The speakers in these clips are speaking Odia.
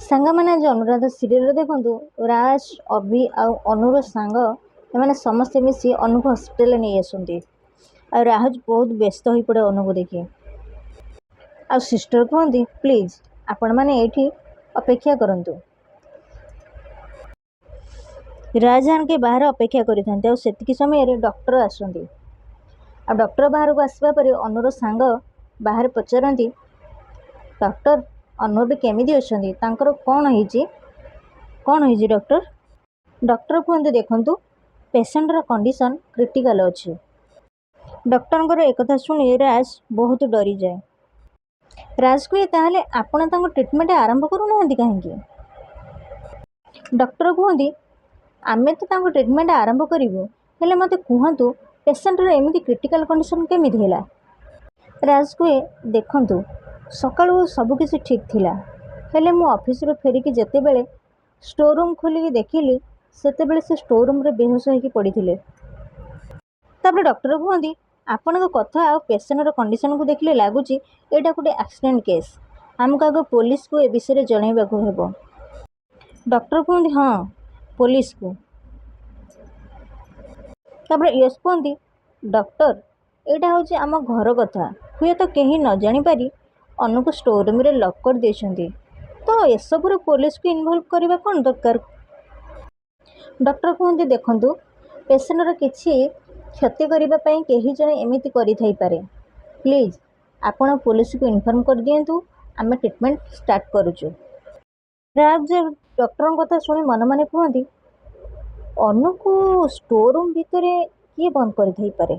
ସାଙ୍ଗମାନେ ଆଜି ଅନୁରାଧା ସିରିଏଲ୍ ଦେଖନ୍ତୁ ରାଜ ଅଭି ଆଉ ଅନୁର ସାଙ୍ଗ ଏମାନେ ସମସ୍ତେ ମିଶି ଅନୁକୁ ହସ୍ପିଟାଲ ନେଇ ଆସନ୍ତି। ଆଉ ରାଜ ବହୁତ ବ୍ୟସ୍ତ ହୋଇପଡ଼େ ଅନୁକୁ ଦେଖି। ଆଉ ସିଷ୍ଟର କୁହନ୍ତି ପ୍ଲିଜ୍ ଆପଣମାନେ ଏଇଠି ଅପେକ୍ଷା କରନ୍ତୁ। ରାଜ ଆଣିକି ବାହାରେ ଅପେକ୍ଷା କରିଥାନ୍ତି। ଆଉ ସେତିକି ସମୟରେ ଡକ୍ଟର ଆସନ୍ତି। ଆଉ ଡକ୍ଟର ବାହାରକୁ ଆସିବା ପରେ ଅନୁର ସାଙ୍ଗ ବାହାରେ ପଚାରନ୍ତି ଡକ୍ଟର ଅନୁ ଏବେ କେମିତି ଅଛନ୍ତି, ତାଙ୍କର କ'ଣ ହେଇଛି ଡକ୍ଟର? ଡକ୍ଟର କୁହନ୍ତି ଦେଖନ୍ତୁ ପେସେଣ୍ଟର କଣ୍ଡିସନ୍ କ୍ରିଟିକାଲ ଅଛି। ଡକ୍ଟରଙ୍କର ଏକଥା ଶୁଣି ରାଜ ବହୁତ ଡରିଯାଏ। ରାଜ କୁହେ ତାହେଲେ ଆପଣ ତାଙ୍କ ଟ୍ରିଟମେଣ୍ଟ ଆରମ୍ଭ କରୁନାହାନ୍ତି କାହିଁକି? ଡକ୍ଟର କୁହନ୍ତି ଆମେ ତ ତାଙ୍କ ଟ୍ରିଟମେଣ୍ଟ ଆରମ୍ଭ କରିବୁ, ହେଲେ ମୋତେ କୁହନ୍ତୁ ପେସେଣ୍ଟର ଏମିତି କ୍ରିଟିକାଲ କଣ୍ଡିସନ୍ କେମିତି ହେଲା? ରାଜ କୁହେ ଦେଖନ୍ତୁ ସକାଳୁ ସବୁକିଛି ଠିକ୍ ଥିଲା, ହେଲେ ମୁଁ ଅଫିସରୁ ଫେରିକି ଯେତେବେଳେ ଷ୍ଟୋର୍ ରୁମ୍ ଖୋଲିକି ଦେଖିଲି ସେତେବେଳେ ସେ ଷ୍ଟୋର୍ ରୁମ୍ରେ ବେହୋସ ହୋଇକି ପଡ଼ିଥିଲେ। ତାପରେ ଡକ୍ଟର କୁହନ୍ତି ଆପଣଙ୍କ କଥା ଆଉ ପେସେଣ୍ଟର କଣ୍ଡିସନକୁ ଦେଖିଲେ ଲାଗୁଛି ଏଇଟା ଗୋଟେ ଆକ୍ସିଡେଣ୍ଟ କେସ୍। ଆମକୁ ଆଗ ପୋଲିସକୁ ଏ ବିଷୟରେ ଜଣାଇବାକୁ ହେବ। ଡକ୍ଟର କୁହନ୍ତି ହଁ ପୋଲିସକୁ। ତାପରେ ୟଶ କୁହନ୍ତି ଡକ୍ଟର ଏଇଟା ହେଉଛି ଆମ ଘର କଥା, ହୁଏତ କେହି ନ ଜାଣିପାରି ଅନୁକୁ ଷ୍ଟୋର୍ ରୁମ୍ରେ ଲକ୍ କରିଦେଇଛନ୍ତି, ତ ଏସବୁରେ ପୋଲିସକୁ ଇନଭଲ୍ଭ କରିବା କ'ଣ ଦରକାର? ଡକ୍ଟର କୁହନ୍ତି ଦେଖନ୍ତୁ ପେସେଣ୍ଟର କିଛି କ୍ଷତି କରିବା ପାଇଁ କେହି ଜଣେ ଏମିତି କରିଥାଇପାରେ, ପ୍ଲିଜ୍ ଆପଣ ପୋଲିସକୁ ଇନଫର୍ମ କରିଦିଅନ୍ତୁ, ଆମେ ଟ୍ରିଟମେଣ୍ଟ ଷ୍ଟାର୍ଟ କରୁଛୁ। ରାଜ ଡକ୍ଟରଙ୍କ କଥା ଶୁଣି ମନେ ମନେ କୁହନ୍ତି ଅନୁକୁ ଷ୍ଟୋର୍ ରୁମ୍ ଭିତରେ କିଏ ବନ୍ଦ କରିଥାଇପାରେ?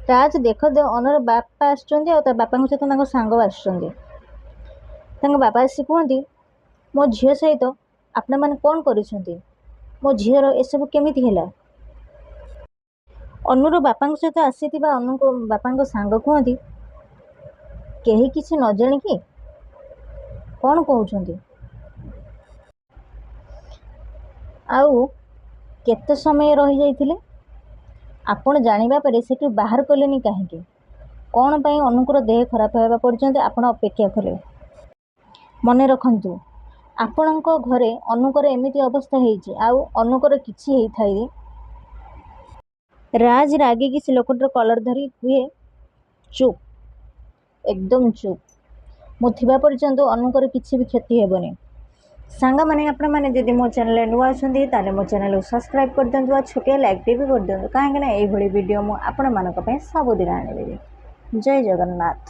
ରାଜ ଦେଖ ଅନୁର ବାପା ଆସିଛନ୍ତି ଆଉ ତା ବାପାଙ୍କ ସହିତ ତାଙ୍କ ସାଙ୍ଗ ଆସୁଛନ୍ତି। ତାଙ୍କ ବାପା ଆସି କୁହନ୍ତି ମୋ ଝିଅ ସହିତ ଆପଣମାନେ କ'ଣ କରିଛନ୍ତି? ମୋ ଝିଅର ଏସବୁ କେମିତି ହେଲା? ଅନୁର ବାପାଙ୍କ ସହିତ ଆସିଥିବା ଅନୁଙ୍କ ବାପାଙ୍କ ସାଙ୍ଗ କୁହନ୍ତି କେହି କିଛି ନ ଜାଣିକି କ'ଣ କହୁଛନ୍ତି? ଆଉ କେତେ ସମୟ ରହିଯାଇଥିଲେ? ଆପଣ ଜାଣିବା ପରେ ସେଠୁ ବାହାର କଲେନି କାହିଁକି? କ'ଣ ପାଇଁ ଅନୁଙ୍କର ଦେହ ଖରାପ ହେବା ପର୍ଯ୍ୟନ୍ତ ଆପଣ ଅପେକ୍ଷା କଲେ? ମନେ ରଖନ୍ତୁ ଆପଣଙ୍କ ଘରେ ଅନୁଙ୍କର ଏମିତି ଅବସ୍ଥା ହେଇଛି ଆଉ ଅନୁଙ୍କର କିଛି ହେଇଥାଏ। ରାଜ ରାଗିକି ସେ ଲୋକଟାର କଲର ଧରି କୁହେ ଚୁପ୍, ଏକଦମ ଚୁପ୍, ମୁଁ ଥିବା ପର୍ଯ୍ୟନ୍ତ ଅନୁଙ୍କର କିଛି ବି କ୍ଷତି ହେବନି। ସାଙ୍ଗମାନେ ଆପଣମାନେ ଯଦି ମୋ ଚ୍ୟାନେଲରେ ନୂଆ ଅଛନ୍ତି ତାହେଲେ ମୋ ଚ୍ୟାନେଲକୁ ସବସ୍କ୍ରାଇବ୍ କରିଦିଅନ୍ତୁ ଆଉ ଛୋଟିଆ ଲାଇକ୍ଟେ ବି କରିଦିଅନ୍ତୁ, କାହିଁକିନା ଏଇଭଳି ଭିଡ଼ିଓ ମୁଁ ଆପଣମାନଙ୍କ ପାଇଁ ସବୁଦିନ ଆଣିଦେବି। ଜୟ ଜଗନ୍ନାଥ।